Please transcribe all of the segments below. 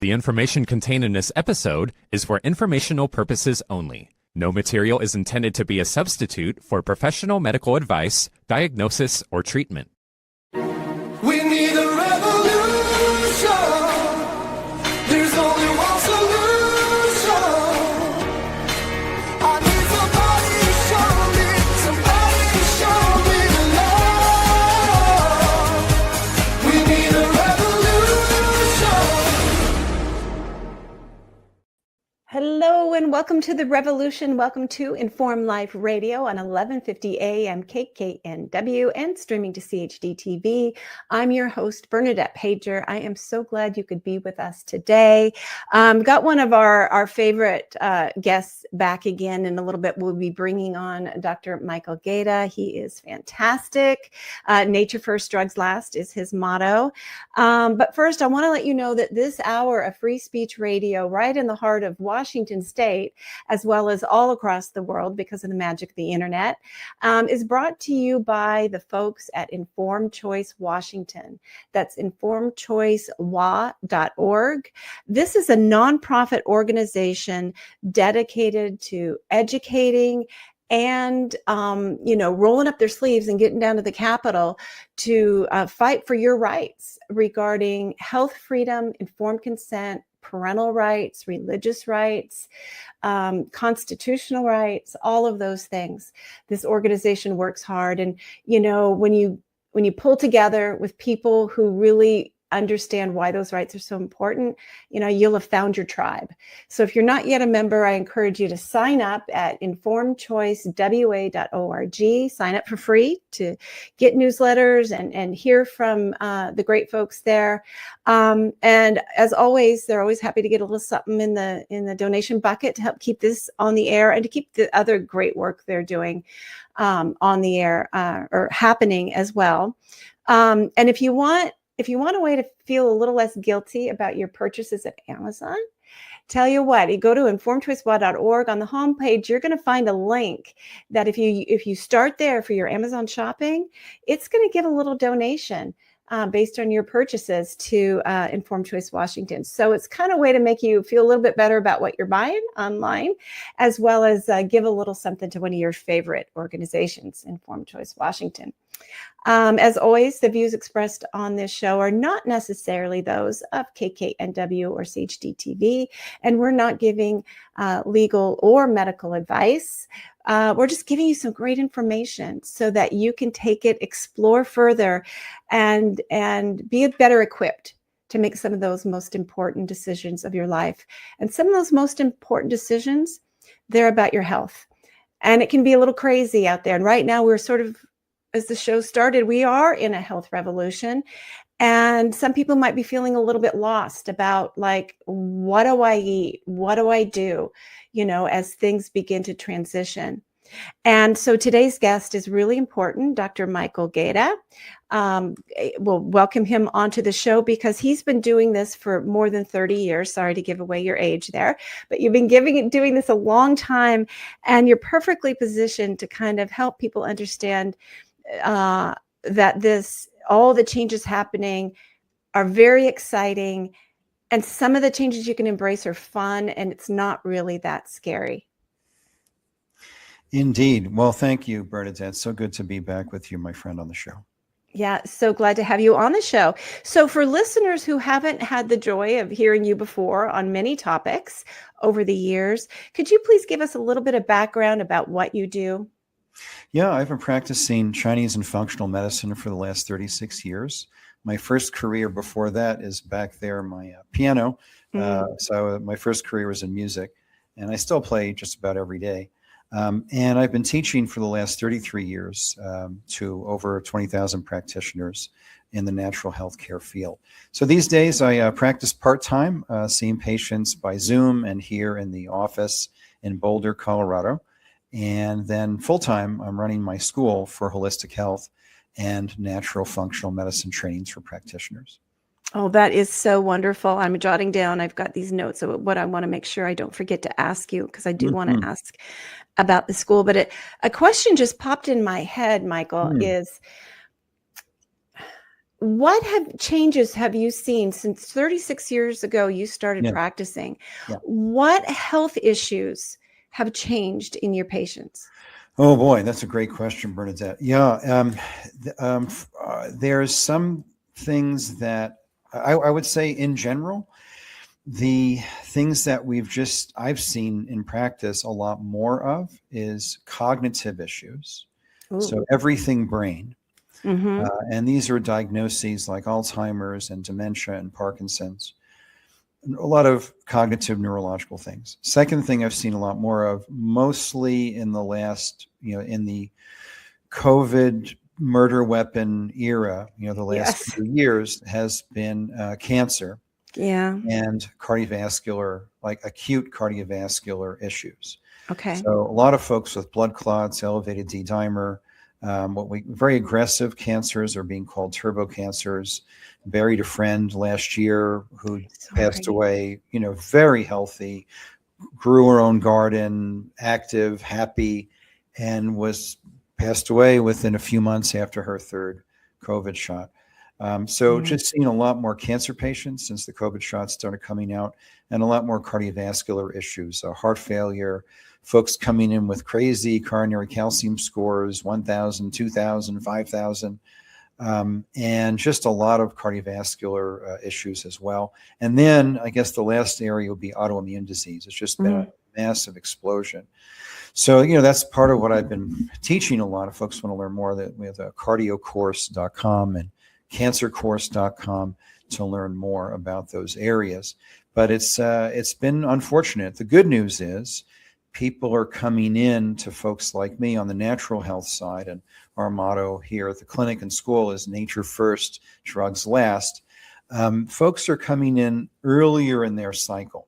The information contained in this episode is for informational purposes only. No material is intended to be a substitute for professional medical advice, diagnosis, or treatment. We need a revolution. There's only one solution. I need somebody to show me the love. We need a revolution. Hello and welcome to The Revolution. Welcome to Inform Life Radio on 1150 AM KKNW and streaming to CHD TV. I'm your host, Bernadette Pajer. I am so glad you could be with us today. Got one of our favorite guests back again. In a little bit, we'll be bringing on Dr. Michael Gaeta. He is fantastic. Nature first, drugs last is his motto. But first, I want to let you know that this hour of free speech radio right in the heart of Washington State, as well as all across the world because of the magic of the internet, is brought to you by the folks at Informed Choice Washington. That's informedchoicewa.org. This is a nonprofit organization dedicated to educating and, rolling up their sleeves and getting down to the Capitol to fight for your rights regarding health freedom, informed consent, parental rights, religious rights, constitutional rights, all of those things. This organization works hard. And, when you pull together with people who really understand why those rights are so important, you'll have found your tribe. So if you're not yet a member, I encourage you to sign up at informedchoicewa.org. Sign up for free to get newsletters and hear from the great folks there. And as always, they're always happy to get a little something in the donation bucket to help keep this on the air and to keep the other great work they're doing on the air or happening as well. And if you want a way to feel a little less guilty about your purchases at Amazon, tell you what, you go to informedchoicewa.org. On the homepage, you're going to find a link that if you start there for your Amazon shopping, it's going to give a little donation based on your purchases to Informed Choice Washington. So it's kind of a way to make you feel a little bit better about what you're buying online, as well as give a little something to one of your favorite organizations, Informed Choice Washington. As always, the views expressed on this show are not necessarily those of KKNW or CHD TV, and we're not giving legal or medical advice. We're just giving you some great information so that you can take it, explore further, and be better equipped to make some of those most important decisions of your life. And some of those most important decisions, they're about your health. And it can be a little crazy out there. And right now we're sort of, as the show started, we are in a health revolution. And some people might be feeling a little bit lost about, like, what do I eat? What do I do? As things begin to transition. And so today's guest is really important, Dr. Michael Gaeta. We'll welcome him onto the show because he's been doing this for more than 30 years. Sorry to give away your age there, but you've been doing this a long time, and you're perfectly positioned to kind of help people understand that all the changes happening are very exciting, and some of the changes you can embrace are fun, and it's not really that scary. Indeed. Well, thank you, Bernadette. So good to be back with you, my friend, on the show. Yeah, so glad to have you on the show. So for listeners who haven't had the joy of hearing you before on many topics over the years, could you please give us a little bit of background about what you do? Yeah, I've been practicing Chinese and functional medicine for the last 36 years. My first career before that is back there, my piano. So my first career was in music, and I still play just about every day. And I've been teaching for the last 33 years to over 20,000 practitioners in the natural healthcare field. So these days I practice part-time, seeing patients by Zoom and here in the office in Boulder, Colorado. And then full-time, I'm running my school for holistic health and natural functional medicine trainings for practitioners. Oh, that is so wonderful. I'm jotting down. I've got these notes of what I want to make sure I don't forget to ask you, because I do want to ask about the school. But a question just popped in my head, Michael, is what changes have you seen since 36 years ago you started Yeah. practicing? Yeah. What health issues have changed in your patients? Oh boy, that's a great question, Bernadette. Yeah, there's some things that I would say in general, the things that I've seen in practice a lot more of is cognitive issues. Ooh. So everything brain. Mm-hmm. And these are diagnoses like Alzheimer's and dementia and Parkinson's. A lot of cognitive neurological things. Second thing I've seen a lot more of, mostly in the last, in the COVID murder weapon era, the last Yes. few years, has been cancer Yeah. and cardiovascular, like acute cardiovascular issues. Okay. So a lot of folks with blood clots, elevated D-dimer, very aggressive cancers are being called turbo cancers. Buried a friend last year who passed away, very healthy, grew her own garden, active, happy, and passed away within a few months after her third COVID shot. So just seeing a lot more cancer patients since the COVID shots started coming out, and a lot more cardiovascular issues, heart failure, folks coming in with crazy coronary calcium scores, 1,000, 2,000, 5,000, and just a lot of cardiovascular issues as well. And then I guess the last area would be autoimmune disease. It's just been a massive explosion. So, that's part of what I've been teaching a lot of folks want to learn more. That we have cardiocourse.com and cancercourse.com to learn more about those areas. But it's been unfortunate. The good news is people are coming in to folks like me on the natural health side, and our motto here at the clinic and school is nature first, drugs last. Folks are coming in earlier in their cycle.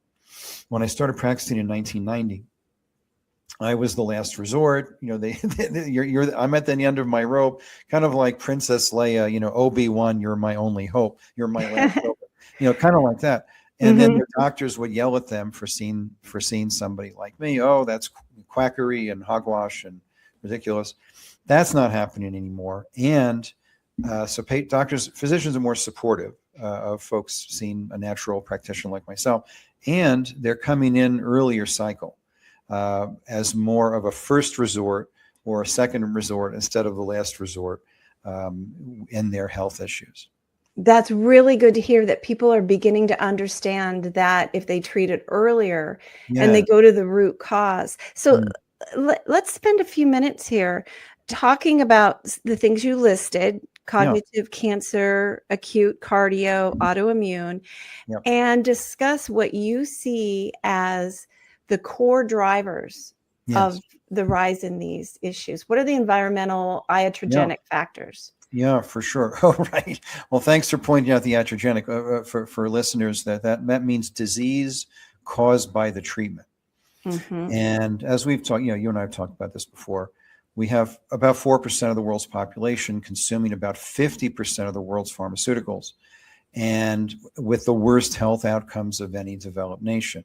When I started practicing in 1990, I was the last resort. I'm at the end of my rope, kind of like Princess Leia, Obi-Wan, you're my only hope. You're my last hope. Kind of like that. And then their doctors would yell at them for seeing somebody like me. Oh, that's quackery and hogwash and ridiculous. That's not happening anymore. And so physicians are more supportive of folks seeing a natural practitioner like myself. And they're coming in earlier cycle as more of a first resort or a second resort instead of the last resort in their health issues. That's really good to hear that people are beginning to understand that if they treat it earlier and they go to the root cause. So let's spend a few minutes here talking about the things you listed: cognitive, cancer, acute, cardio, autoimmune, and discuss what you see as the core drivers of the rise in these issues. What are the environmental iatrogenic factors? Yeah, for sure. Oh, right. Well, thanks for pointing out the iatrogenic for listeners. That means disease caused by the treatment. And as we've talked, you and I have talked about this before. We have about 4% of the world's population consuming about 50% of the world's pharmaceuticals, and with the worst health outcomes of any developed nation.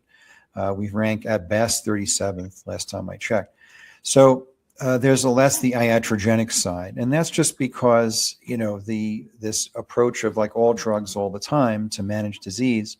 We rank at best 37th last time I checked. So there's that's the iatrogenic side, and that's just because this approach of like all drugs all the time to manage disease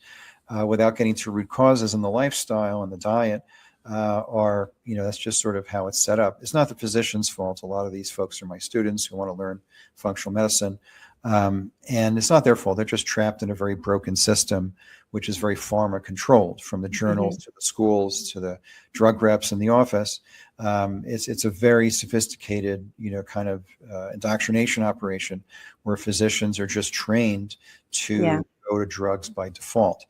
without getting to root causes in the lifestyle and the diet are that's just sort of how it's set up. It's not the physician's fault. A lot of these folks are my students who want to learn functional medicine, and it's not their fault. They're just trapped in a very broken system, which is very pharma controlled, from the journals to the schools to the drug reps in the office. It's a very sophisticated, kind of indoctrination operation where physicians are just trained to go to drugs by default.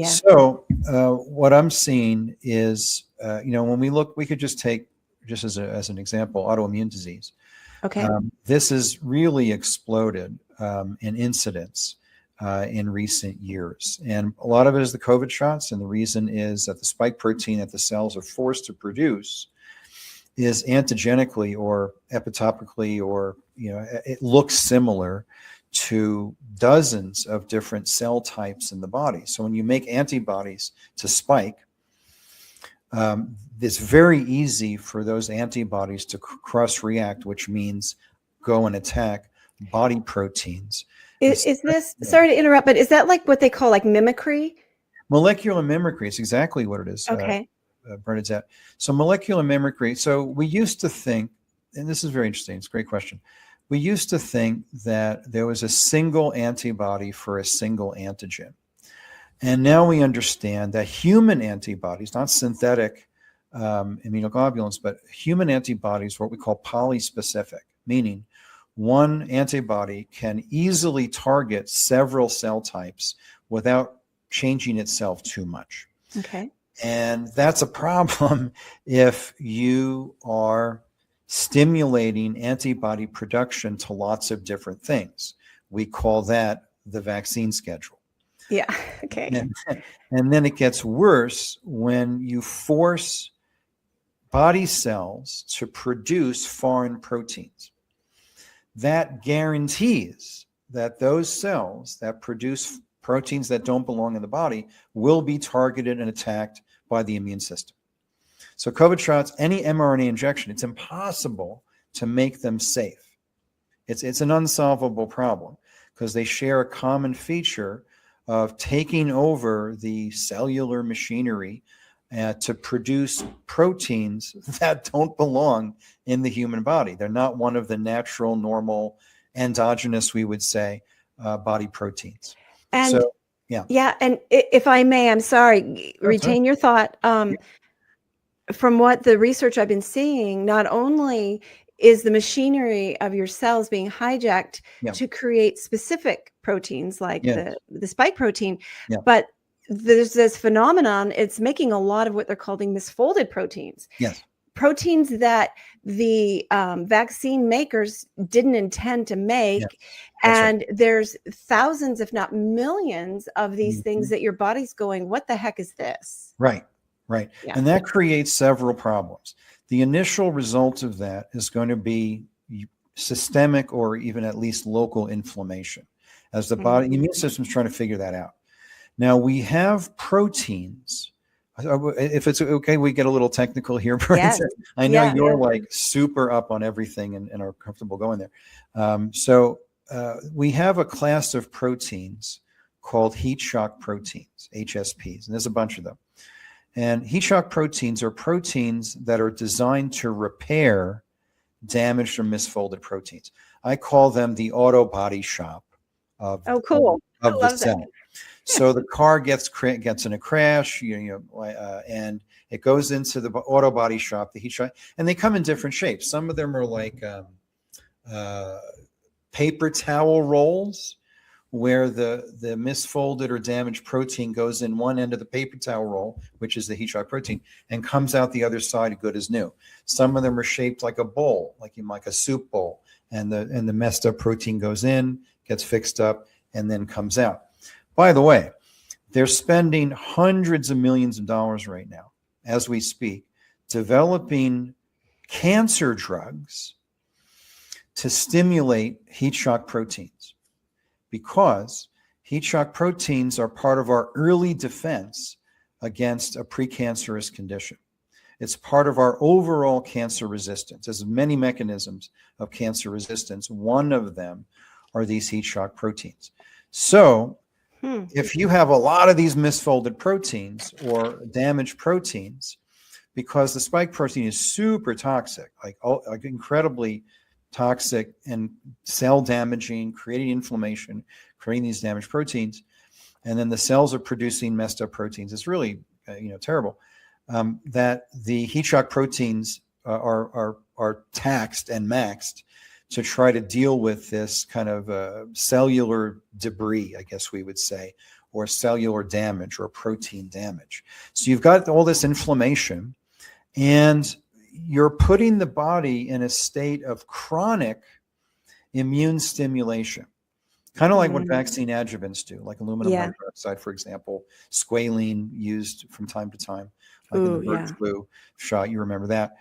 So what I'm seeing is, when we look, we could just take, just as an example, autoimmune disease. Okay. This has really exploded in incidence in recent years. And a lot of it is the COVID shots. And the reason is that the spike protein that the cells are forced to produce is antigenically or epitopically, or, it looks similar to dozens of different cell types in the body. So when you make antibodies to spike, it's very easy for those antibodies to cross-react, which means go and attack body proteins. Is this, sorry to interrupt, but is that like what they call like mimicry? Molecular mimicry is exactly what it is, Okay. Bernadette. So molecular mimicry. So we used to think, and this is very interesting. It's a great question. We used to think that there was a single antibody for a single antigen. And now we understand that human antibodies, not synthetic immunoglobulins, but human antibodies, what we call polyspecific, meaning one antibody can easily target several cell types without changing itself too much. Okay. And that's a problem if you are stimulating antibody production to lots of different things. We call that the vaccine schedule. Yeah. Okay. And then it gets worse when you force body cells to produce foreign proteins. That guarantees that those cells that produce proteins that don't belong in the body will be targeted and attacked by the immune system. So COVID shots, any mRNA injection, it's impossible to make them safe. It's an unsolvable problem because they share a common feature of taking over the cellular machinery to produce proteins that don't belong in the human body. They're not one of the natural, normal, endogenous, we would say, body proteins. And so, yeah. And if I may, I'm sorry, retain your thought. From what the research I've been seeing, not only is the machinery of your cells being hijacked to create specific proteins like the spike protein, but there's this phenomenon, it's making a lot of what they're calling misfolded proteins. Yes. Proteins that the vaccine makers didn't intend to make. Yes. And right. There's thousands, if not millions of these things that your body's going, what the heck is this? Right. Right. Yeah. And that creates several problems. The initial result of that is going to be systemic or even at least local inflammation as the body immune system is trying to figure that out. Now we have proteins. If it's okay, we get a little technical here. Yes. I know you're like super up on everything and are comfortable going there. So we have a class of proteins called heat shock proteins, HSPs, and there's a bunch of them. And heat shock proteins are proteins that are designed to repair damaged or misfolded proteins. I call them the auto body shop of the cell. So the car gets in a crash, and it goes into the auto body shop, the heat shock, and they come in different shapes. Some of them are like paper towel rolls, where the misfolded or damaged protein goes in one end of the paper towel roll, which is the heat shock protein, and comes out the other side good as new. Some of them are shaped like a bowl, like a soup bowl, and the messed up protein goes in, gets fixed up, and then comes out. By the way, they're spending hundreds of millions of dollars right now, as we speak, developing cancer drugs to stimulate heat shock proteins, because heat shock proteins are part of our early defense against a precancerous condition. It's part of our overall cancer resistance. There's many mechanisms of cancer resistance. One of them are these heat shock proteins. So if you have a lot of these misfolded proteins or damaged proteins, because the spike protein is super toxic, like incredibly toxic and cell damaging, creating inflammation, creating these damaged proteins, and then the cells are producing messed up proteins. It's really terrible. That the heat shock proteins are taxed and maxed to try to deal with this kind of cellular debris, I guess we would say, or cellular damage or protein damage. So you've got all this inflammation, and you're putting the body in a state of chronic immune stimulation, kind of like what vaccine adjuvants do, like aluminum hydroxide, for example, squalene used from time to time, like in the bird flu shot. You remember that.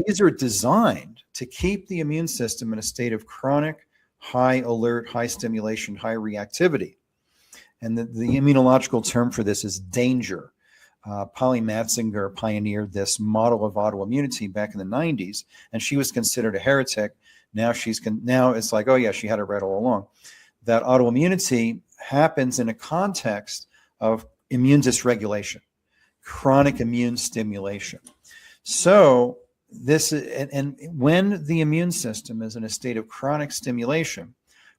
These are designed to keep the immune system in a state of chronic, high alert, high stimulation, high reactivity. And the immunological term for this is danger. Polly Matzinger pioneered this model of autoimmunity back in the 90s, and she was considered a heretic. Now it's like, oh yeah, she had it right all along. that autoimmunity happens in a context of immune dysregulation, chronic immune stimulation. So this and when the immune system is in a state of chronic stimulation,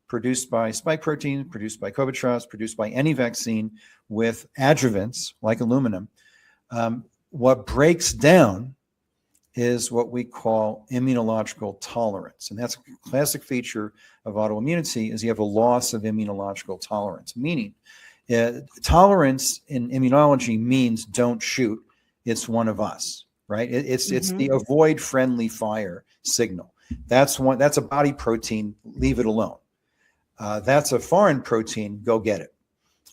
produced by spike protein, produced by COVID-19, produced by any vaccine with adjuvants like aluminum, what breaks down is what we call immunological tolerance. And that's a classic feature of autoimmunity is you have a loss of immunological tolerance, meaning tolerance in immunology means don't shoot, it's one of us, right? It's the avoid friendly fire signal. That's a body protein, leave it alone. That's a foreign protein, go get it,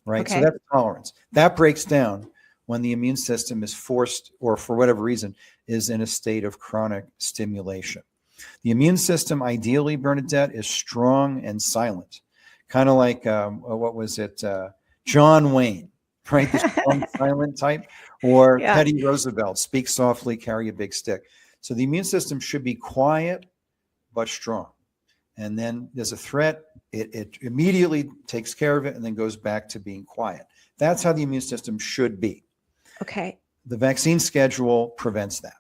right? Okay. So that's tolerance. That breaks down when the immune system is forced, or for whatever reason, is in a state of chronic stimulation. The immune system, ideally, Bernadette, is strong and silent, kind of like, what was it, John Wayne, right? The strong, silent type, or Teddy Roosevelt, speak softly, carry a big stick. So the immune system should be quiet but strong. And then there's a threat, it immediately takes care of it and then goes back to being quiet. That's how the immune system should be. Okay. The vaccine schedule prevents that.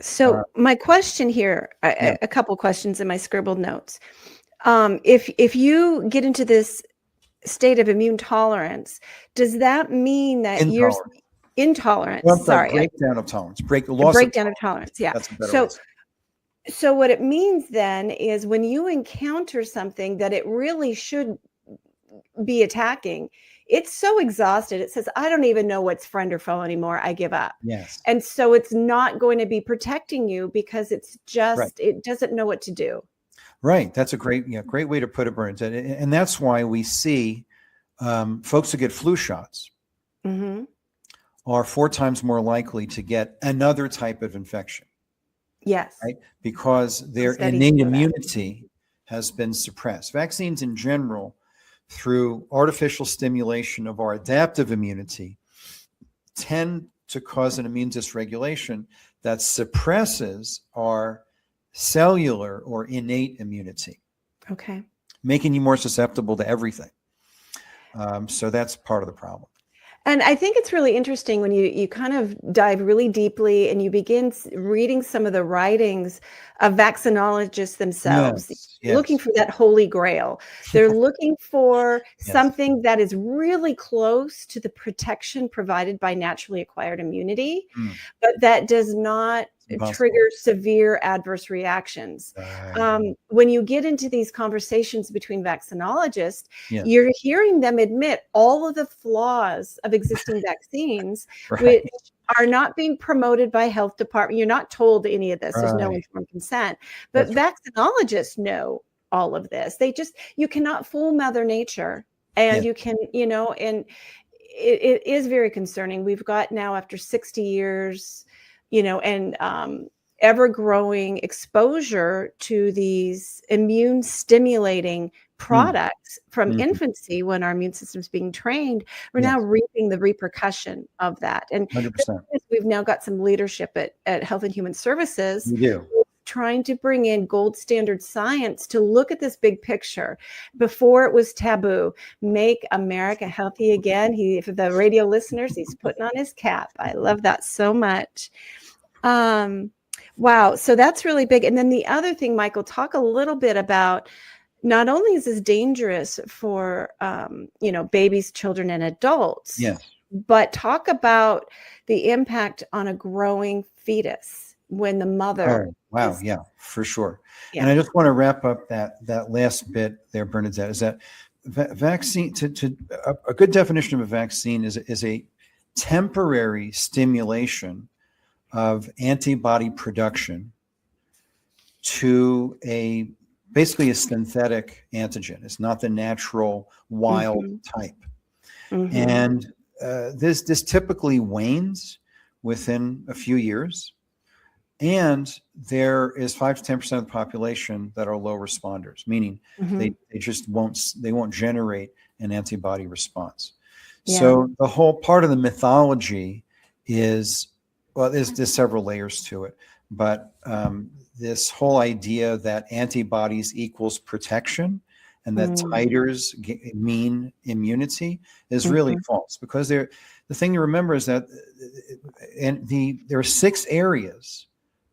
So my question here, a couple questions in my scribbled notes. If you get into this state of immune tolerance, does that mean that you're intolerant? Well, sorry, breakdown of tolerance, breakdown of tolerance. Yeah. That's a better way. So what it means then is when you encounter something that it really should be attacking, it's so exhausted. It says, I don't even know what's friend or foe anymore. I give up. Yes. And so it's not going to be protecting you because it's just, it doesn't know what to do. Right. That's a great way to put it, Burns. And that's why we see folks who get flu shots are 4 times more likely to get another type of infection. Yes. Right? Because their innate immunity has been suppressed. Vaccines in general, through artificial stimulation of our adaptive immunity, tend to cause an immune dysregulation that suppresses our cellular or innate immunity. Okay. Making you more susceptible to everything. So that's part of the problem. And I think it's really interesting when you kind of dive really deeply and you begin reading some of the writings of vaccinologists themselves, looking for that holy grail. They're looking for something that is really close to the protection provided by naturally acquired immunity, but that does not trigger severe adverse reactions. When you get into these conversations between vaccinologists, you're hearing them admit all of the flaws of existing vaccines, which are not being promoted by health department. You're not told any of this. There's no informed consent. But vaccinologists know all of this. You cannot fool Mother Nature. And you can, and it is very concerning. We've got now, after 60 years, and ever-growing exposure to these immune stimulating products from infancy, when our immune system is being trained, we're now reaping the repercussion of that. And 100%. We've now got some leadership at Health and Human Services. We do. Trying to bring in gold standard science to look at this big picture. Before it was taboo, make America healthy again. For the radio listeners, he's putting on his cap. I love that so much. Wow. So that's really big. And then the other thing, Michael, talk a little bit about, not only is this dangerous for, babies, children, and adults, but talk about the impact on a growing fetus when the mother. Oh, wow. Yeah, for sure. And I just want to wrap up that last bit there, Bernadette, is that vaccine, a good definition of a vaccine is a temporary stimulation of antibody production to basically a synthetic antigen. It's not the natural wild type. And this typically wanes within a few years. And there is 5 to 10% of the population that are low responders, meaning they won't generate an antibody response. So the whole part of the mythology is, well, there's several layers to it, but this whole idea that antibodies equals protection and that Mm. titers mean immunity is really false, because the thing to remember is that there are 6 areas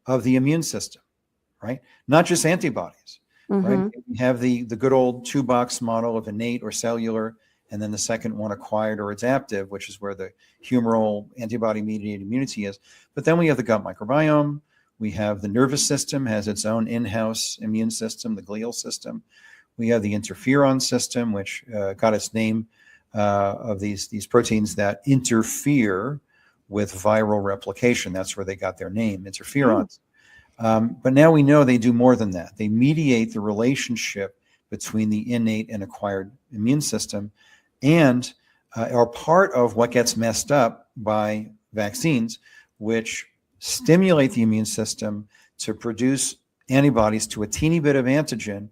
of the immune system, right? Not just antibodies, right? Mhm. We have the good old 2-box model of innate or cellular, and then the second one, acquired or adaptive, which is where the humoral antibody-mediated immunity is. But then we have the gut microbiome. We have the nervous system has its own in-house immune system, the glial system. We have the interferon system, which got its name of these proteins that interfere with viral replication. That's where they got their name, interferons. But now we know they do more than that. They mediate the relationship between the innate and acquired immune system, and are part of what gets messed up by vaccines, which stimulate the immune system to produce antibodies to a teeny bit of antigen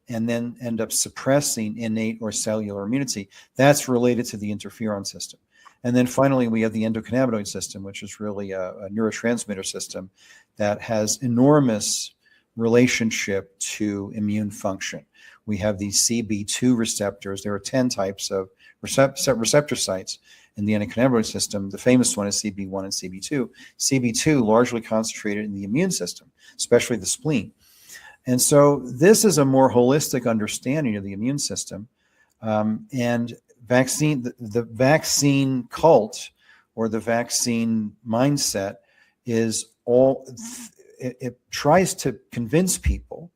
and then end up suppressing innate or cellular immunity. That's related to the interferon system. And then finally, we have the endocannabinoid system, which is really a neurotransmitter system that has enormous relationship to immune function. We have these CB2 receptors. There are 10 types of receptor sites in the endocannabinoid system. The famous one is CB1 and CB2. CB2 largely concentrated in the immune system, especially the spleen. And so this is a more holistic understanding of the immune system. And the vaccine cult, or the vaccine mindset, is it tries to convince people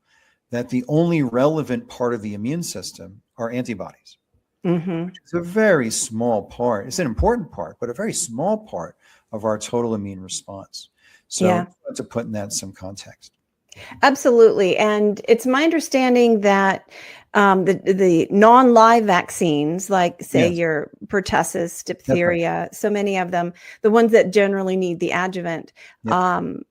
that the only relevant part of the immune system are antibodies. It's a very small part. It's an important part, but a very small part of our total immune response. So Yeah. to put in that some context. Absolutely. And it's my understanding that the non-live vaccines, like say Yes. your pertussis, diphtheria, so many of them, the ones that generally need the adjuvant, Yep.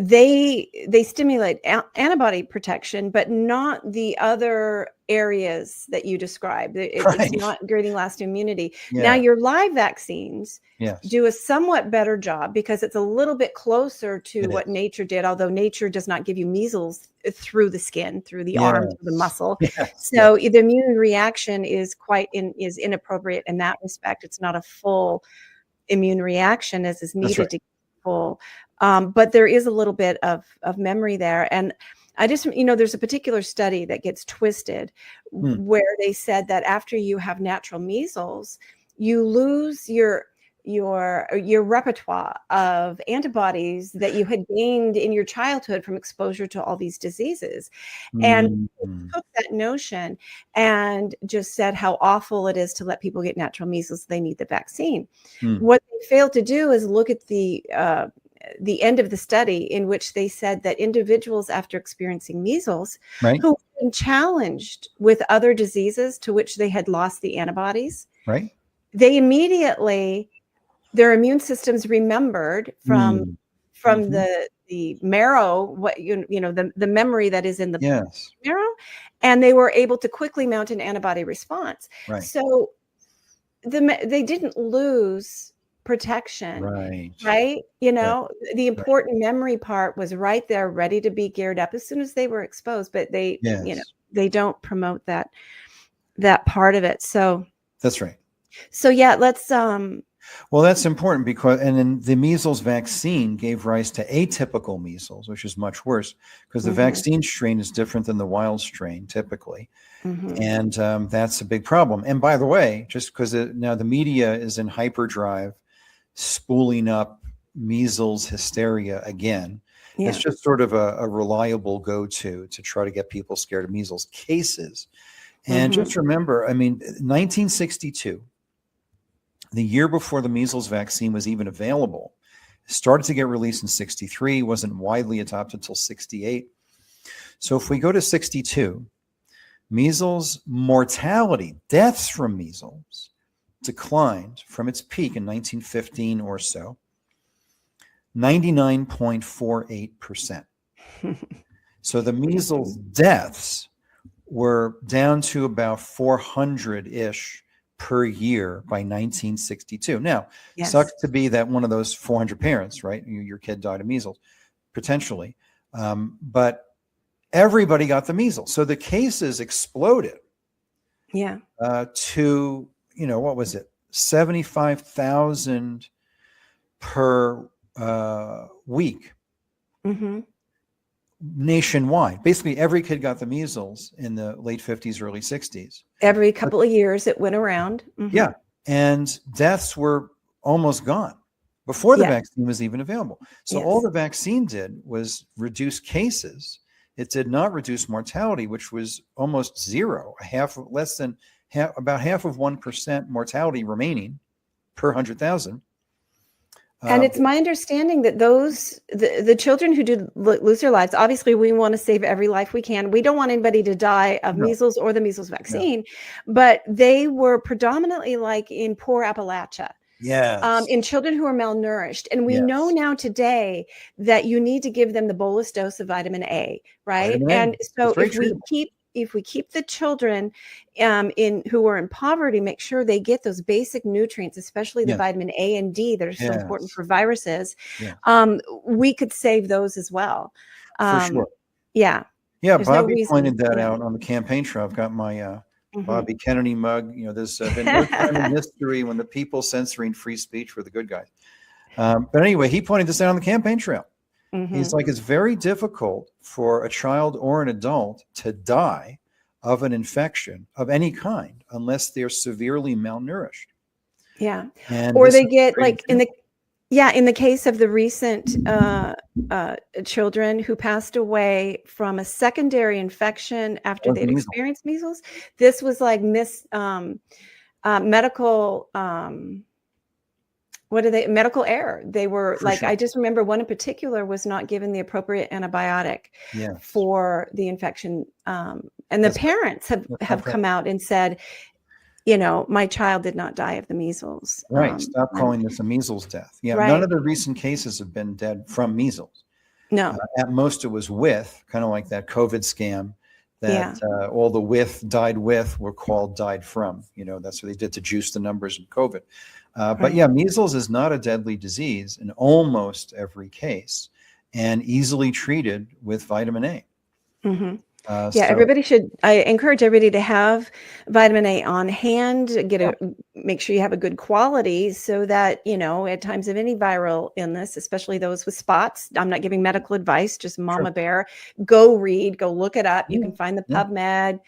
they stimulate antibody protection, but not the other areas that you described. It's Right. not creating lasting immunity. Yeah. Now, your live vaccines Yes. do a somewhat better job because it's a little bit closer to It what is. nature did, although nature does not give you measles through the skin, through the arm, through the Yes. muscle. Yes. So the immune reaction is is inappropriate in that respect. It's not a full immune reaction as is needed right. to get full. But there is a little bit of memory there. And I just, there's a particular study that gets twisted where they said that after you have natural measles, you lose your repertoire of antibodies that you had gained in your childhood from exposure to all these diseases. And took that notion and just said how awful it is to let people get natural measles. They need the vaccine. What they failed to do is look at the end of the study, in which they said that individuals after experiencing measles Right. who had been challenged with other diseases to which they had lost the antibodies, Right. they immediately, their immune systems remembered from the marrow, what the memory that is in the Yes. marrow, and they were able to quickly mount an antibody response. Right. So they didn't lose protection. Right. The important memory part was right there, ready to be geared up as soon as they were exposed, but they Yes. they don't promote that part of it. So That's right. yeah, let's Well, that's important because, and then the measles vaccine gave rise to atypical measles, which is much worse because the vaccine strain is different than the wild strain typically. And that's a big problem. And by the way, just because now the media is in hyperdrive, spooling up measles hysteria again. Yeah. It's just sort of a reliable go-to to try to get people scared of measles cases. And just remember, 1962, the year before the measles vaccine was even available, started to get released in 63, wasn't widely adopted until 68. So if we go to 62, measles mortality, deaths from measles, declined from its peak in 1915 or so, 99.48%. So the measles deaths were down to about 400-ish per year by 1962. Now, Yes. sucks to be that one of those 400 parents, right? Your kid died of measles, potentially. But everybody got the measles. So the cases exploded Yeah. to, what was it? 75,000 per week Hmm. nationwide. Basically, every kid got the measles in the late 50s, early 60s. Every couple of years it went around. Mhm. Yeah. And deaths were almost gone before the Yeah. vaccine was even available. So all Yes. the vaccine did was reduce cases. It did not reduce mortality, which was almost zero, about half of 1% mortality remaining per 100,000. And it's my understanding that the children who did lose their lives, obviously we want to save every life we can. We don't want anybody to die of No. measles or the measles vaccine, but they were predominantly like in poor Appalachia. Yes. In children who are malnourished. And we know Yes. now today that you need to give them the bolus dose of vitamin A, right? Vitamin A. And so It's very if we keep the children who are in poverty, make sure they get those basic nutrients, especially the Yes. vitamin A and D that are so important Yes. for viruses, Yeah. we could save those as well. For sure. Yeah. Yeah, There's no Bobby reason- pointed that yeah. out on the campaign trail. I've got my Mhm. Bobby Kennedy mug. There's been no time in history when the people censoring free speech were the good guys. But anyway, he pointed this out on the campaign trail. Mhm. He's like, it's very difficult for a child or an adult to die of an infection of any kind unless they're severely malnourished. Yeah. And Or this they is a get great like in the case of the recent children who passed away from a secondary infection after Of they'd measles. experienced measles. This was like medical medical error. They were For like, sure. I just remember one in particular was not given the appropriate antibiotic Yes. for the infection. And the That's- parents have right. come out and said, my child did not die of the measles. Right. Stop and- calling this a measles death. Yeah. Right. None of the recent cases have been dead from measles. No. At most, it was with, kind of like that COVID scam that all the died with were called died from. That's what they did to juice the numbers in COVID. But Right. yeah, measles is not a deadly disease in almost every case and easily treated with vitamin A. Mhm. So- I encourage everybody to have vitamin A on hand, make sure you have a good quality so that, at times of any viral illness, especially those with spots, I'm not giving medical advice, just mama bear, go look it up. You can find the Yeah. PubMed.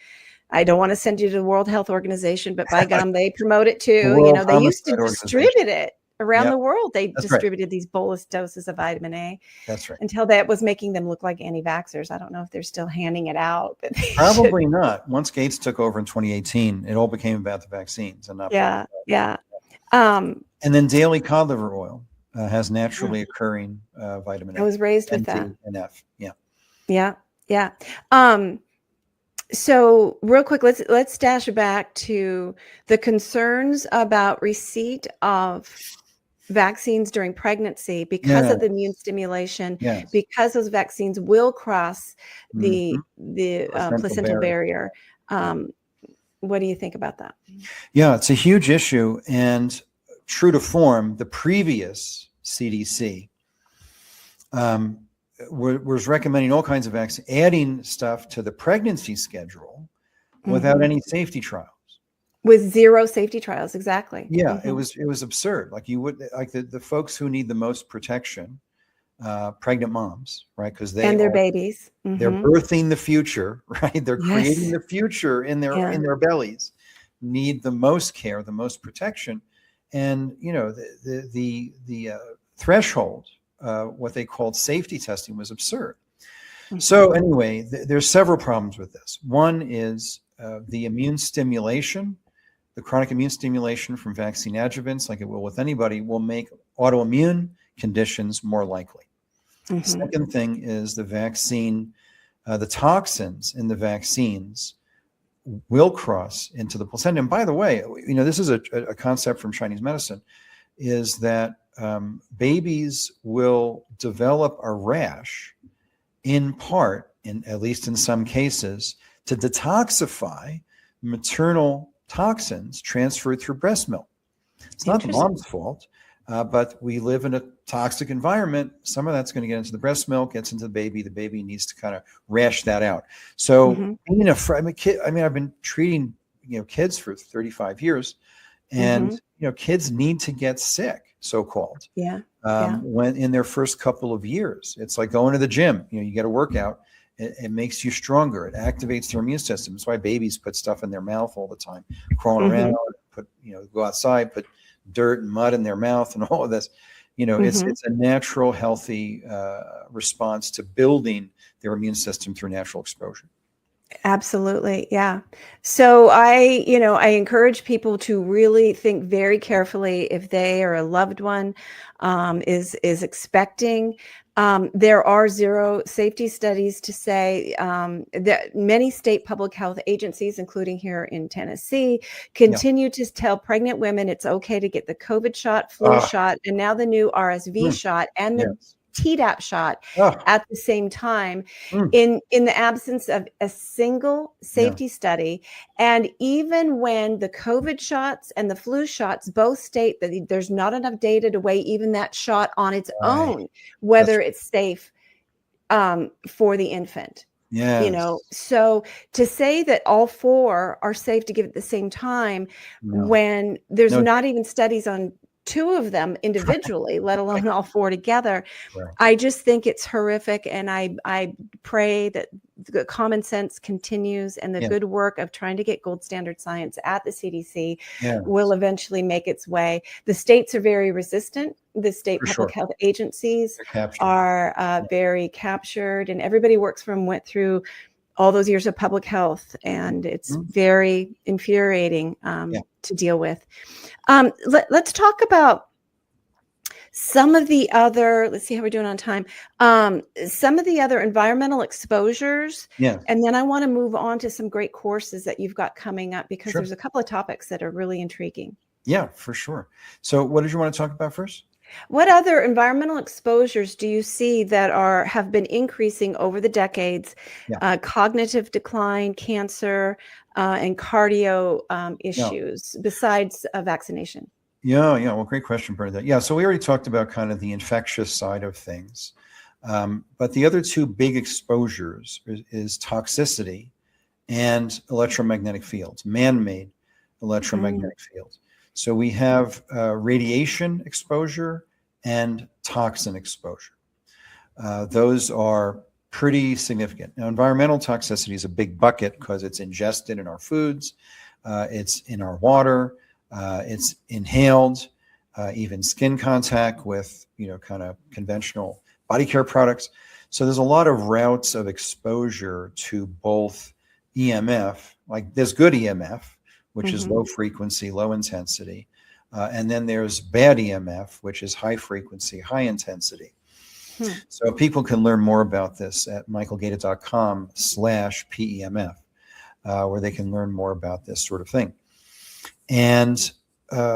I don't want to send you to the World Health Organization, but by gum, they promote it too. World They used to Homicide distribute it around Yep. the world. They That's right. distributed these bolus doses of vitamin A That's right. until that was making them look like anti-vaxxers. I don't know if they're still handing it out, but they should. Probably not. Once Gates took over in 2018, it all became about the vaccines and not. Yeah. And then daily cod liver oil has naturally occurring vitamin A. I was raised with and that. D and F. Yeah. Yeah. So real quick, let's dash back to the concerns about receipt of vaccines during pregnancy because Yeah. of the immune stimulation, Yes. because those vaccines will cross the Placental placental barrier. What do you think about that? Yeah, it's a huge issue. And true to form, the previous CDC was recommending all kinds of vaccines, adding stuff to the pregnancy schedule without Mhm. any safety trials. With zero safety trials, exactly. Yeah, Mhm. it was absurd. Like the folks who need the most protection, pregnant moms, right? Because And their babies. they're Mhm. birthing the future, right? They're Yes. creating the future in their bellies, need the most care, the most protection, and the threshold, what they called safety testing, was absurd. Mhm. So anyway, there's several problems with this. One is the immune stimulation, the chronic immune stimulation from vaccine adjuvants, like it will with anybody, will make autoimmune conditions more likely. Mhm. Second thing is the vaccine, the toxins in the vaccines will cross into the placenta. And by the way, this is a concept from Chinese medicine, is that babies will develop a rash in part, at least in some cases, to detoxify maternal toxins transferred through breast milk. It's not the Interesting. mom's fault. but we live in a toxic environment. Some of that's going to get into the breast milk, gets into the baby. The baby needs to kind of rash that out. So being I've been treating kids for 35 years, and kids need to get sick, so-called. When in their first couple of years. It's like going to the gym. You get a workout. It makes you stronger. It activates their immune system. That's why babies put stuff in their mouth all the time, crawling around, go outside, put dirt and mud in their mouth and all of this. It's a natural, healthy response to building their immune system through natural exposure. Absolutely. Yeah. So I encourage people to really think very carefully if they or a loved one is expecting. There are zero safety studies to say that many state public health agencies, including here in Tennessee, continue to tell pregnant women it's okay to get the COVID shot, flu shot, and now the new RSV shot and the Tdap shot at the same time in the absence of a single safety study. And even when the COVID shots and the flu shots both state that there's not enough data to weigh even that shot on its own, whether it's safe for the infant. So to say that all four are safe to give at the same time when there's not even studies on two of them individually, let alone all four together. I just think it's horrific. And I pray that the common sense continues and the good work of trying to get gold standard science at the CDC will eventually make its way. The states are very resistant. The state public health agencies are very captured, and everybody went through all those years of public health, and it's very infuriating to deal with. Let's talk about some of the other, let's see how we're doing on time. Some of the other environmental exposures. And then I want to move on to some great courses that you've got coming up, because there's a couple of topics that are really intriguing. Yeah, for sure. So what did you want to talk about first? What other environmental exposures do you see that have been increasing over the decades? Cognitive decline, cancer, and cardio issues besides vaccination? Well, great question, Bernadette. So we already talked about kind of the infectious side of things. But the other two big exposures is toxicity and electromagnetic fields, man-made electromagnetic fields. So we have radiation exposure and toxin exposure. Those are pretty significant. Now, environmental toxicity is a big bucket because it's ingested in our foods, it's in our water, it's inhaled, even skin contact with, kind of conventional body care products. So there's a lot of routes of exposure to both EMF, like there's good EMF, which is low frequency, low intensity. And then there's bad EMF, which is high frequency, high intensity. So people can learn more about this at michaelgaeta.com/PEMF, where they can learn more about this sort of thing. And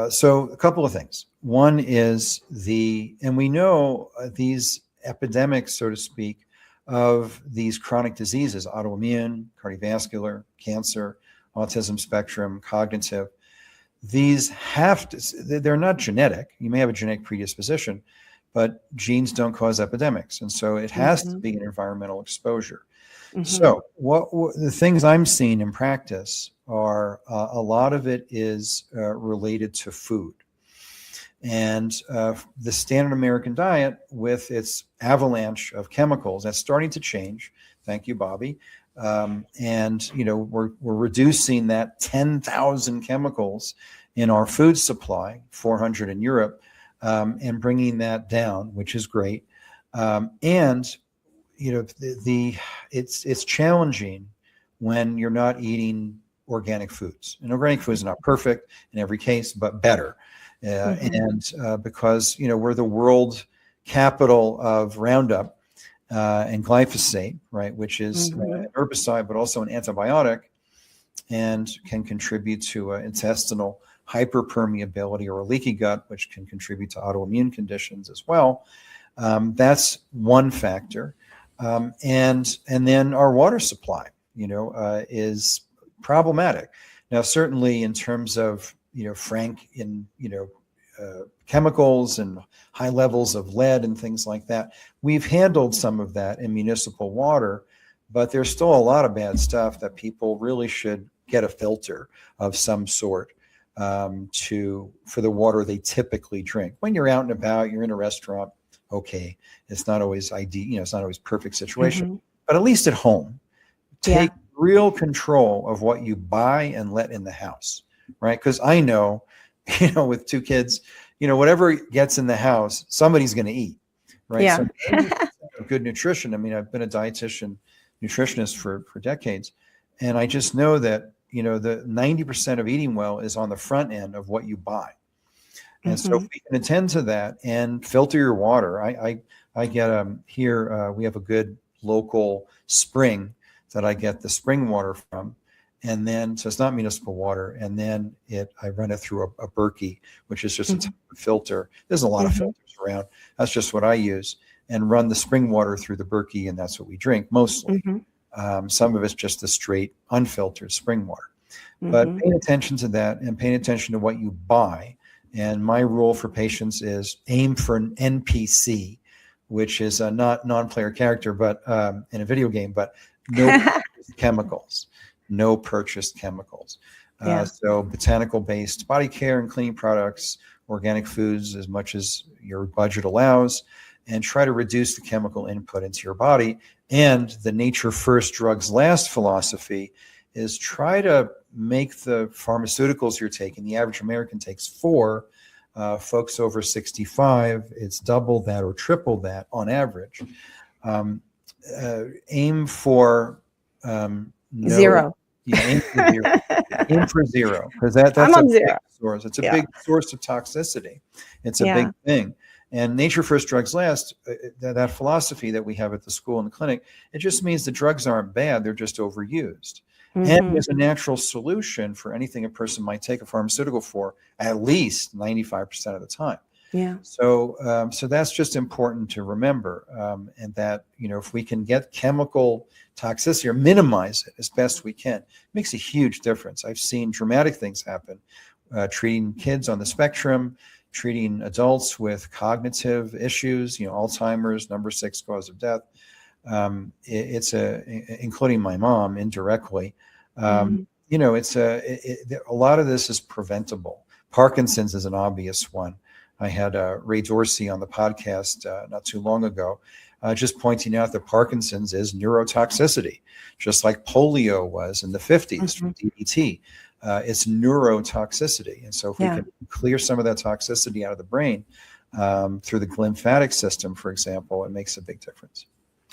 so a couple of things. One is and we know these epidemics, so to speak, of these chronic diseases, autoimmune, cardiovascular, cancer, autism spectrum, cognitive, these they're not genetic. You may have a genetic predisposition, but genes don't cause epidemics. And so it has to be an environmental exposure. So what the things I'm seeing in practice are a lot of it is related to food. And the standard American diet, with its avalanche of chemicals, that's starting to change. Thank you, Bobby. And we're reducing that 10,000 chemicals in our food supply, 400 in Europe, and bringing that down, which is great. And it's challenging when you're not eating organic foods. And organic foods are not perfect in every case, but better. And because we're the world capital of Roundup. And glyphosate, right, which is an herbicide, but also an antibiotic, and can contribute to intestinal hyperpermeability or a leaky gut, which can contribute to autoimmune conditions as well. That's one factor. And then our water supply, is problematic. Now, certainly in terms of, Frank in, chemicals and high levels of lead and things like that. We've handled some of that in municipal water, but there's still a lot of bad stuff that people really should get a filter of some sort for the water they typically drink. When you're out and about, you're in a restaurant, okay, it's not always ideal, it's not always perfect situation, but at least at home, take real control of what you buy and let in the house, right? Because I know, with 2 kids, whatever gets in the house, somebody's going to eat, right? Yeah. So good nutrition. I mean, I've been a nutritionist for decades, and I just know that, the 90% of eating well is on the front end of what you buy. And so if we can attend to that and filter your water, I get here, we have a good local spring that I get the spring water from. And then, so it's not municipal water. And then I run it through a Berkey, which is just a type of filter. There's a lot of filters around. That's just what I use, and run the spring water through the Berkey. And that's what we drink mostly. Some of it's just the straight unfiltered spring water, but paying attention to that and paying attention to what you buy. And my rule for patients is aim for an NPC, which is a not non-player character, but in a video game, but no chemicals. No purchased chemicals. So botanical-based body care and cleaning products, organic foods as much as your budget allows, and try to reduce the chemical input into your body. And the nature first, drugs last philosophy is try to make the pharmaceuticals you're taking, the average American takes 4, folks over 65, it's double that or triple that on average. Aim for 0. Yeah, aim for 0. Aim for 0, because that's I'm a on big 0. source. It's a big source of toxicity. It's a big thing. And nature first, drugs last, that philosophy that we have at the school and the clinic, it just means the drugs aren't bad, they're just overused. And there's a natural solution for anything a person might take a pharmaceutical for at least 95% of the time. Yeah. So that's just important to remember, and that, if we can get chemical toxicity or minimize it as best we can, it makes a huge difference. I've seen dramatic things happen, treating kids on the spectrum, treating adults with cognitive issues, Alzheimer's, number 6 cause of death. It's including my mom indirectly. It's a lot of this is preventable. Parkinson's is an obvious one. I had Ray Dorsey on the podcast not too long ago, just pointing out that Parkinson's is neurotoxicity, just like polio was in the 50s from DDT. It's neurotoxicity. And so if we can clear some of that toxicity out of the brain through the lymphatic system, for example, it makes a big difference.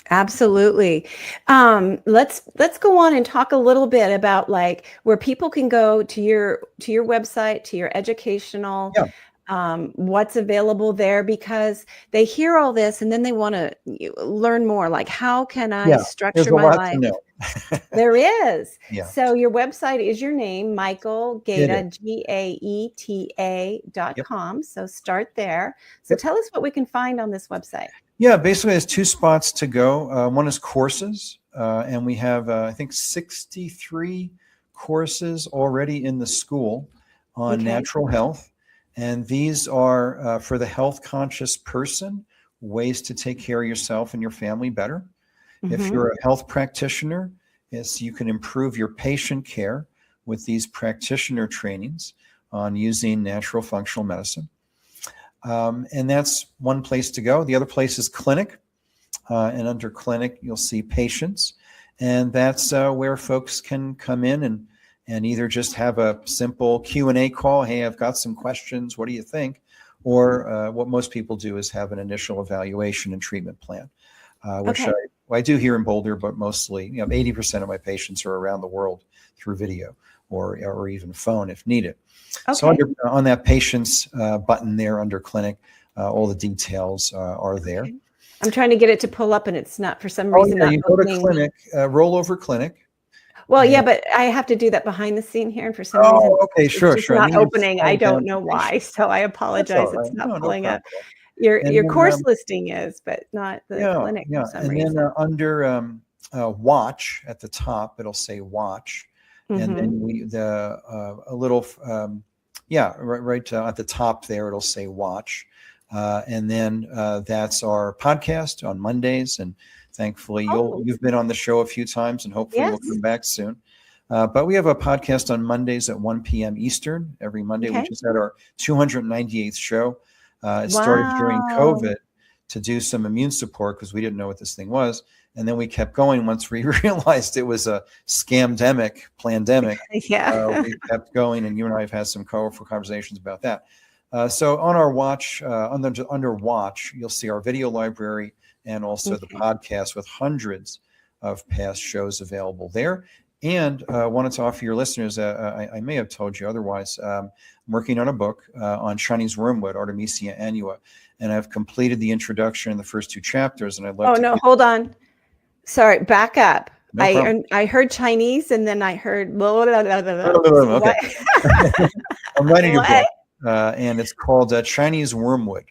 Absolutely. Let's go on and talk a little bit about where people can go to your website, to your educational, what's available there, because they hear all this and then they want to learn more. Like, how can I structure my life? There is. So your website is your name, Michael Gaeta, GAETA.com. So start there. So tell us what we can find on this website. Yeah, basically there's 2 spots to go. One is courses, and we have, I think, 63 courses already in the school on natural health. And these are for the health conscious person, ways to take care of yourself and your family better. If you're a health practitioner, you can improve your patient care with these practitioner trainings on using natural functional medicine. And that's one place to go. The other place is clinic. And under clinic, you'll see patients. And that's where folks can come in and either just have a simple Q&A call. Hey, I've got some questions. What do you think? Or what most people do is have an initial evaluation and treatment plan, which I do here in Boulder, but mostly 80% of my patients are around the world through video or even phone if needed. So on that patients button there under clinic, all the details are there. I'm trying to get it to pull up and it's not, for some reason. You go to clinic, rollover clinic. Well, but I have to do that behind the scene here, and for some reason, it's not opening. I don't know why, so I apologize. It's not pulling up. Your course listing is, but not the clinic for some reason. Then under watch at the top, it'll say watch, and then a little Yeah, right at the top there, it'll say watch. And then that's our podcast on Mondays. And thankfully, Oh, you've been on the show a few times, and hopefully yes. you'll come back soon. But we have a podcast on Mondays at 1 p.m. Eastern every Monday. We Okay. just had our 298th show. It started during Wow. COVID to do some immune support because we didn't know what this thing was. And then we kept going once we realized it was a scamdemic, pandemic. Yeah. We kept going, and you and I have had some colorful conversations about that. So on our watch, under watch, you'll see our video library and also the Okay. podcast with hundreds of past shows available there. And wanted to offer your listeners, I may have told you otherwise, I'm working on a book on Chinese wormwood, Artemisia annua, and I've completed the introduction in the first 2 chapters, and I'd love Oh to no, give- hold on. Sorry, back up. No problem. I heard Chinese and then I heard blah, blah, blah, blah, blah. Okay. What? I'm writing a What? book, and it's called Chinese wormwood.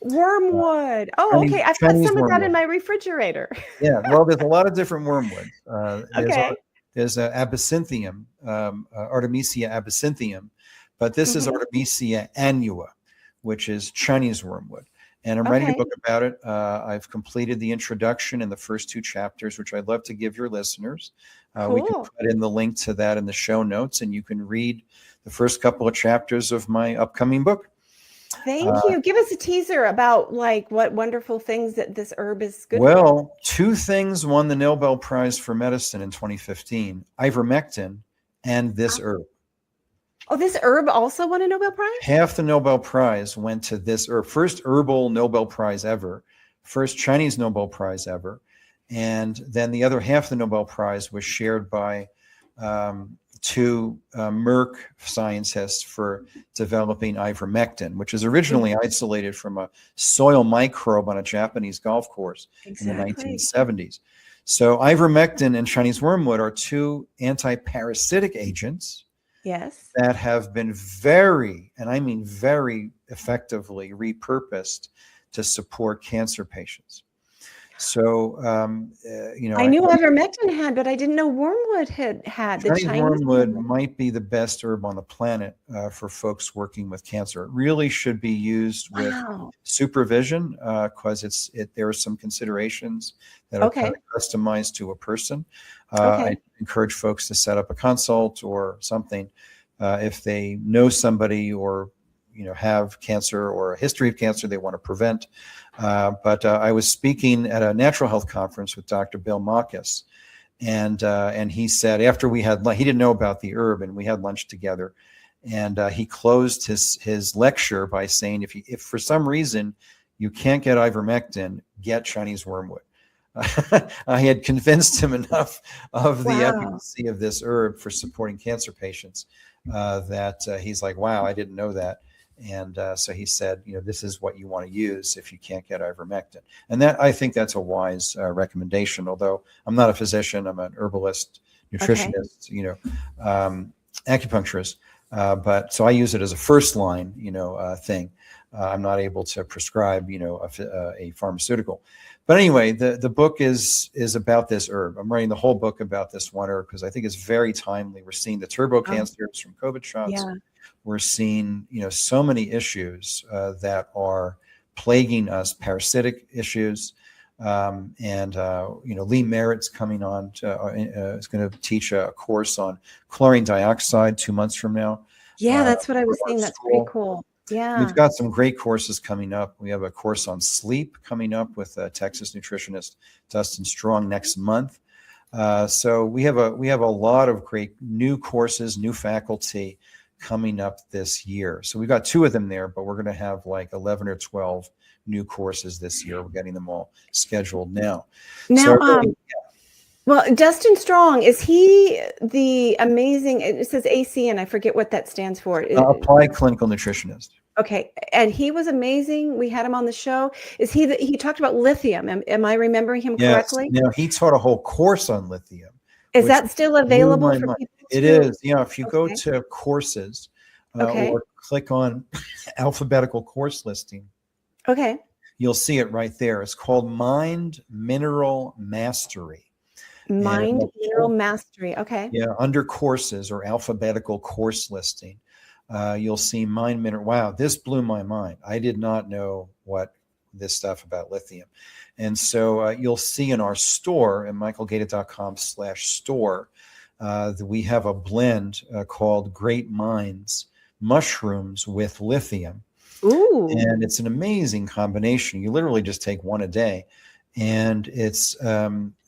Wormwood. Oh, Chinese- okay. I've got Chinese some of that wormwood. in my refrigerator. Yeah, well, there's a lot of different wormwood. Okay. There's Abyssinthium, Artemisia abyssinthium, but this is Mhm. Artemisia annua, which is Chinese wormwood. And I'm writing a Okay. book about it. I've completed the introduction in the first 2 chapters, which I'd love to give your listeners. We can Cool. put in the link to that in the show notes, and you can read the first couple of chapters of my upcoming book. Thank you. Give us a teaser about like what wonderful things that this herb is good for. Well, 2 things won the Nobel Prize for Medicine in 2015, ivermectin and this herb. Oh, this herb also won a Nobel Prize? Half the Nobel Prize went to this herb. First herbal Nobel Prize ever, first Chinese Nobel Prize ever. And then the other half of the Nobel Prize was shared by 2 Merck scientists for developing ivermectin, which is originally isolated from a soil microbe on a Japanese golf course in the 1970s. So ivermectin and Chinese wormwood are 2 anti-parasitic agents Yes. that have been very, and I mean very effectively repurposed to support cancer patients. So, I knew ivermectin had, but I didn't know wormwood had the Chinese Chinese wormwood might be the best herb on the planet for folks working with cancer. It really should be used with Wow. supervision because there are some considerations that are Okay. kind of customized to a person. Okay. I encourage folks to set up a consult or something if they know somebody or have cancer or a history of cancer they want to prevent. But I was speaking at a natural health conference with Dr. Bill Marcus, and he said after we had he didn't know about the herb, and we had lunch together, and he closed his lecture by saying if for some reason you can't get ivermectin, get Chinese wormwood. I had convinced him enough of the Wow. efficacy of this herb for supporting cancer patients that he's like, wow, I didn't know that. And so he said, this is what you want to use if you can't get ivermectin. And that I think that's a wise recommendation, although I'm not a physician, I'm an herbalist, nutritionist, acupuncturist. But so I use it as a first line, thing. I'm not able to prescribe, a pharmaceutical. But anyway, the book is about this herb. I'm writing the whole book about this one herb because I think it's very timely. We're seeing the turbo cancers from COVID shots. Yeah. We're seeing, so many issues that are plaguing us, parasitic issues. Lee Merritt's coming on is going to teach a course on chlorine dioxide 2 months from now. Yeah, that's what I was our saying. That's pretty school. cool. Yeah. We've got some great courses coming up. We have a course on sleep coming up with Texas nutritionist Dustin Strong next month. So we have a lot of great new courses, new faculty coming up this year. So we've got 2 of them there, but we're going to have like 11 or 12 new courses this year. We're getting them all scheduled now. Now, So well, Dustin Strong, is he the amazing, it says AC, and I forget what that stands for. applied clinical nutritionist. Okay. And he was amazing. We had him on the show. Is he talked about lithium. Am I remembering him Yes. correctly? Now he taught a whole course on lithium. Is which that still blew available my for mind. people? It to- is. If you go Okay. to courses Okay. or click on alphabetical course listing, Okay. you'll see it right there. It's called Mind Mineral Mastery. Mind the Mineral whole- Mastery. Okay. Yeah, under courses or alphabetical course listing. you'll see Mind Mineral. Wow, this blew my mind. I did not know what this stuff about lithium. And so you'll see in our store at michaelgated.com/store that we have a blend called Great Minds Mushrooms with Lithium. Ooh. And it's an amazing combination. You literally just take one a day. And it's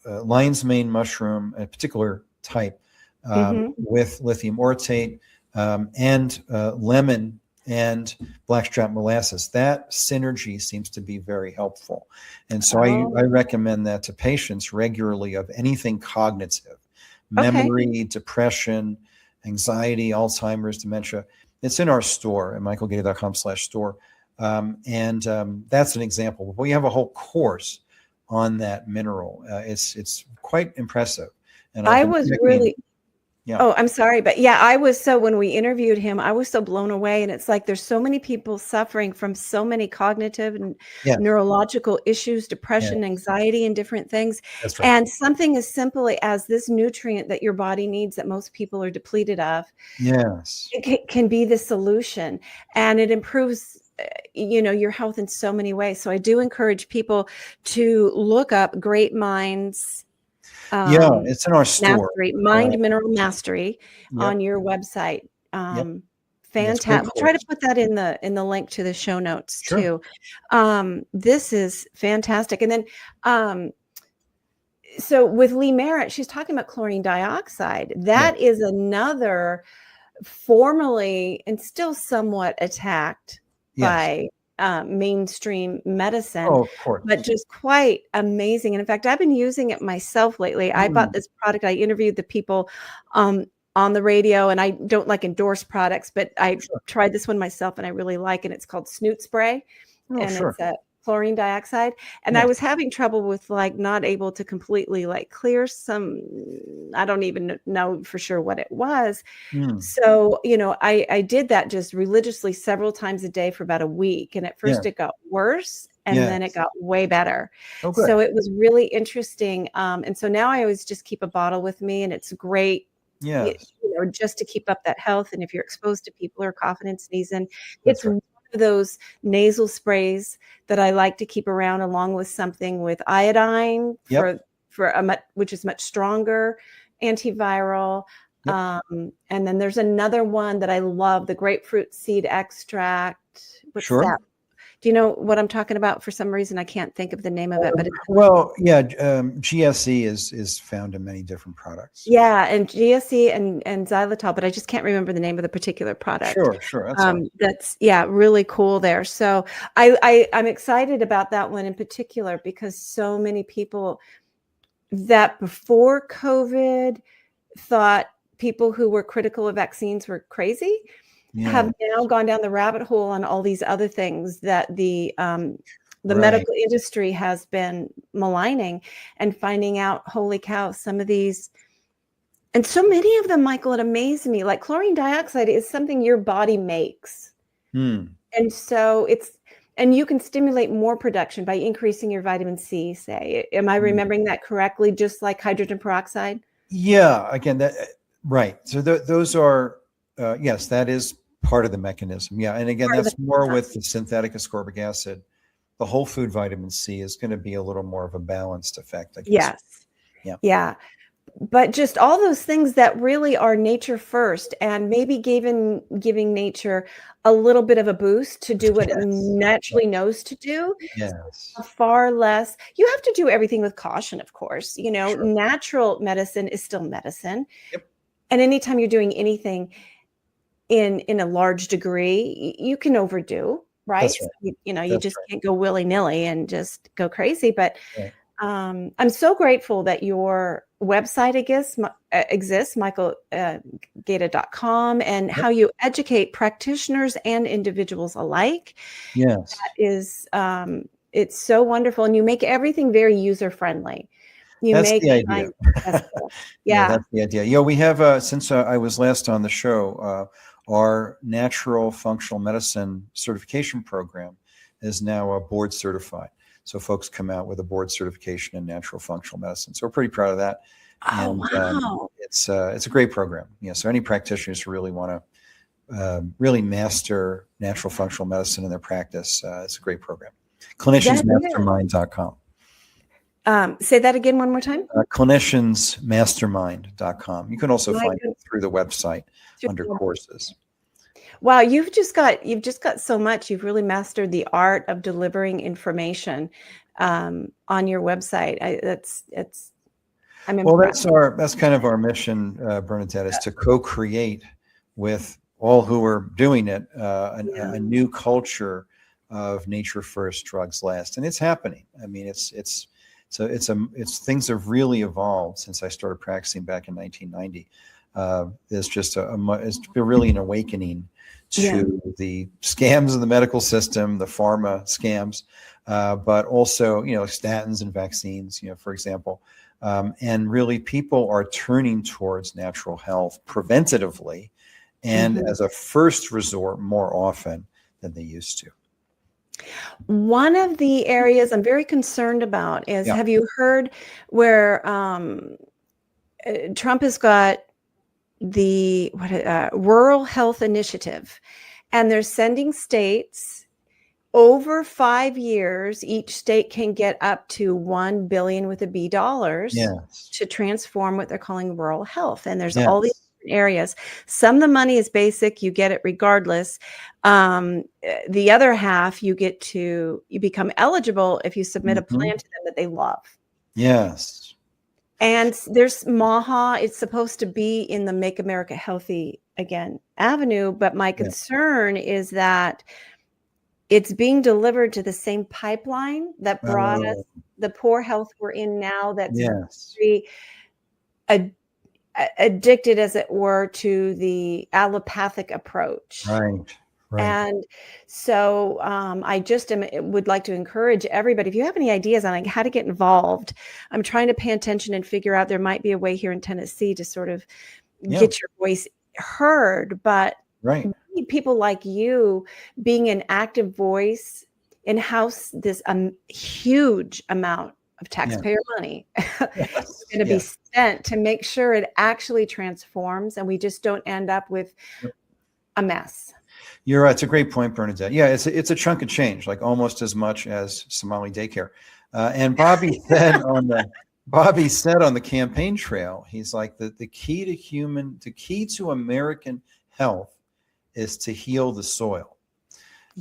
lion's mane mushroom, a particular type, with lithium orotate and lemon and blackstrap molasses. That synergy seems to be very helpful. And so I recommend that to patients regularly of anything cognitive, memory, depression, anxiety, Alzheimer's, dementia. It's in our store at michaelgated.com/store. That's an example. We have a whole course on that mineral. It's quite impressive. And I was really, yeah. oh, I'm sorry, but yeah, I was so, when we interviewed him, I was so blown away. And it's like there's so many people suffering from so many cognitive and neurological issues, depression, anxiety, and different things. That's right. And something as simple as this nutrient that your body needs that most people are depleted of, Yes, it can be the solution, and it improves your health in so many ways. So I do encourage people to look up Great Minds. It's in our store. Mind Mineral Mastery on your website. Fantastic. We'll try to put that in the link to the show notes too. This is fantastic. And then so with Lee Merritt, she's talking about chlorine dioxide. That is another formerly and still somewhat attacked by mainstream medicine, of course, but just quite amazing. And in fact, I've been using it myself lately. I bought this product. I interviewed the people on the radio, and I don't like endorse products, but I tried this one myself and I really like it. It's called Snoot Spray, it's a chlorine dioxide. And I was having trouble with not able to completely clear some, I don't even know for sure what it was. So, I did that just religiously several times a day for about a week. And at first it got worse and then it got way better. So it was really interesting. And so now I always just keep a bottle with me, and it's great. Just to keep up that health. And if you're exposed to people who are coughing and sneezing, it's one of those nasal sprays that I like to keep around, along with something with iodine which is much stronger antiviral. And then there's another one that I love, the grapefruit seed extract. What's that? Do you know what I'm talking about? For some reason, I can't think of the name of it, but GSE is found in many different products. Yeah, and GSE and xylitol, but I just can't remember the name of the particular product. Sure. That's really cool there. So I'm excited about that one in particular, because so many people that before COVID thought people who were critical of vaccines were crazy have now gone down the rabbit hole on all these other things that the medical industry has been maligning, and finding out, holy cow, some of these, and so many of them, Michael, it amazes me. Like chlorine dioxide is something your body makes. And so and you can stimulate more production by increasing your vitamin C, say. Am I remembering that correctly? Just like hydrogen peroxide? Yeah, again, So those are, yes, that is part of the mechanism. Yeah. And again, that's more with the synthetic ascorbic acid. The whole food vitamin C is going to be a little more of a balanced effect, I guess. Yeah. But just all those things that really are nature first, and maybe giving nature a little bit of a boost to do what it naturally knows to do. Far less. You have to do everything with caution, of course. Natural medicine is still medicine. And anytime you're doing anything in a large degree, you can overdo, right? That's right. You just can't go willy-nilly and just go crazy. But I'm so grateful that your website exists, michaelgated.com, and how you educate practitioners and individuals alike. That is, it's so wonderful. And you make everything very user-friendly. That's the idea. That's the idea. We have, since I was last on the show, our natural functional medicine certification program is now board certified. So folks come out with a board certification in natural functional medicine. So we're pretty proud of that. Wow. It's a great program. So any practitioners who really want to really master natural functional medicine in their practice. It's a great program. Cliniciansmastermind.com. Say that again one more time. Cliniciansmastermind.com. You can also My find goodness. it through the website under Through- courses. Wow, you've just got so much. You've really mastered the art of delivering information on your website. I'm Well, impressed. that's kind of our mission, Bernadette, is to co-create with all who are doing it a new culture of nature first, drugs last, and it's happening. I mean, it's things have really evolved since I started practicing back in 1990. There's just it's been really an awakening to the scams of the medical system, the pharma scams, but also, statins and vaccines, for example. And really people are turning towards natural health preventatively and as a first resort more often than they used to. One of the areas I'm very concerned about is, have you heard where Trump has got the Rural Health Initiative, and they're sending states over 5 years. Each state can get up to $1 billion with a B dollars to transform what they're calling rural health. And there's all these different areas. Some of the money is basic; you get it regardless. The other half, you become eligible if you submit a plan to them that they love. Yes. And there's MAHA. It's supposed to be in the Make America Healthy Again avenue, but my concern is that it's being delivered to the same pipeline that brought us the poor health we're in now. That's very addicted, as it were, to the allopathic approach. Right. And so I just would like to encourage everybody, if you have any ideas on how to get involved, I'm trying to pay attention and figure out, there might be a way here in Tennessee to sort of get your voice heard. But we need people like you being an active voice in-house. This huge amount of taxpayer money is going to be spent to make sure it actually transforms and we just don't end up with a mess. You're right. It's a great point, Bernadette. Yeah, it's a chunk of change, like almost as much as Somali daycare. And Bobby said on the campaign trail, he's like, the key to American health is to heal the soil.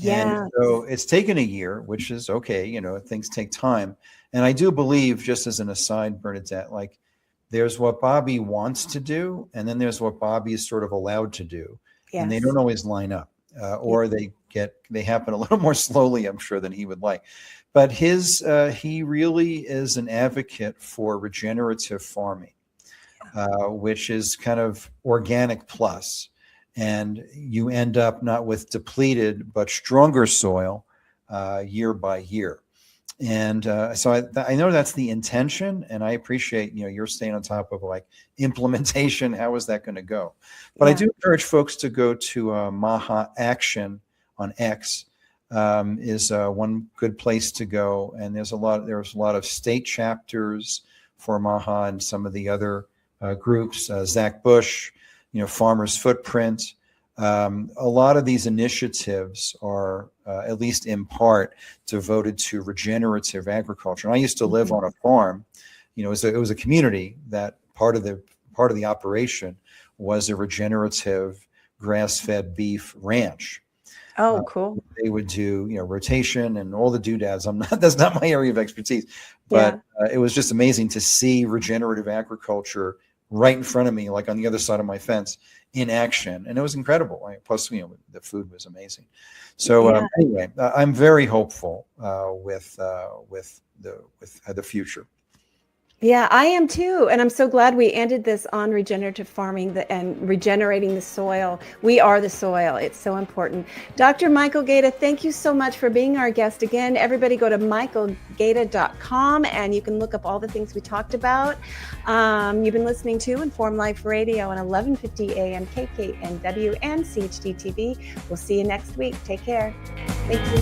And so it's taken a year, which is okay. Things take time. And I do believe, just as an aside, Bernadette, like there's what Bobby wants to do, and then there's what Bobby is sort of allowed to do. And they don't always line up. Or they happen a little more slowly, I'm sure, than he would like. But he really is an advocate for regenerative farming, which is kind of organic plus. And you end up not with depleted, but stronger soil year by year. And so I know that's the intention, and I appreciate, you're staying on top of like implementation. How is that going to go? But I do encourage folks to go to MAHA Action on X is one good place to go. And there's a lot of state chapters for MAHA and some of the other groups, Zach Bush, Farmers Footprint. A lot of these initiatives are, at least in part, devoted to regenerative agriculture. And I used to live on a farm. It was a community that part of the operation was a regenerative grass-fed beef ranch. Oh, cool. They would do, rotation and all the doodads. That's not my area of expertise, but it was just amazing to see regenerative agriculture right in front of me, like on the other side of my fence, in action. And it was incredible. Plus, the food was amazing. So anyway, I'm very hopeful with the future. Yeah, I am too. And I'm so glad we ended this on regenerative farming and regenerating the soil. We are the soil. It's so important. Dr. Michael Gaeta, thank you so much for being our guest again. Everybody go to michaelgaeta.com and you can look up all the things we talked about. You've been listening to Inform Life Radio on 1150 AM KKNW and CHD TV. We'll see you next week. Take care. Thank you.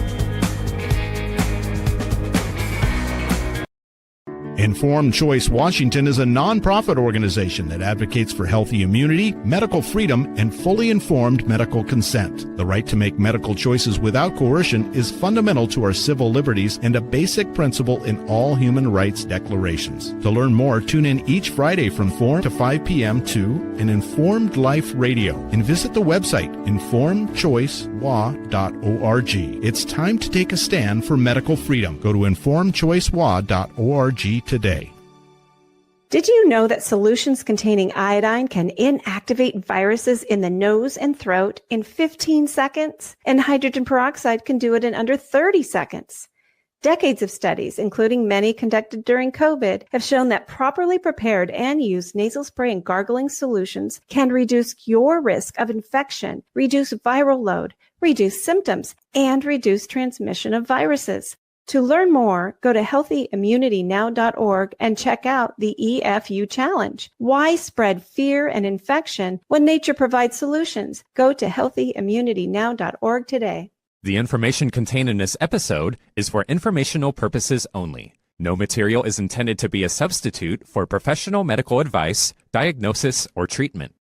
Informed Choice Washington is a nonprofit organization that advocates for healthy immunity, medical freedom, and fully informed medical consent. The right to make medical choices without coercion is fundamental to our civil liberties and a basic principle in all human rights declarations. To learn more, tune in each Friday from 4 to 5 p.m. to An Informed Life Radio and visit the website informedchoicewa.org. It's time to take a stand for medical freedom. Go to informedchoicewa.org today. Did you know that solutions containing iodine can inactivate viruses in the nose and throat in 15 seconds? And hydrogen peroxide can do it in under 30 seconds. Decades of studies, including many conducted during COVID, have shown that properly prepared and used nasal spray and gargling solutions can reduce your risk of infection, reduce viral load, reduce symptoms, and reduce transmission of viruses. To learn more, go to healthyimmunitynow.org and check out the EFU Challenge. Why spread fear and infection when nature provides solutions? Go to healthyimmunitynow.org today. The information contained in this episode is for informational purposes only. No material is intended to be a substitute for professional medical advice, diagnosis, or treatment.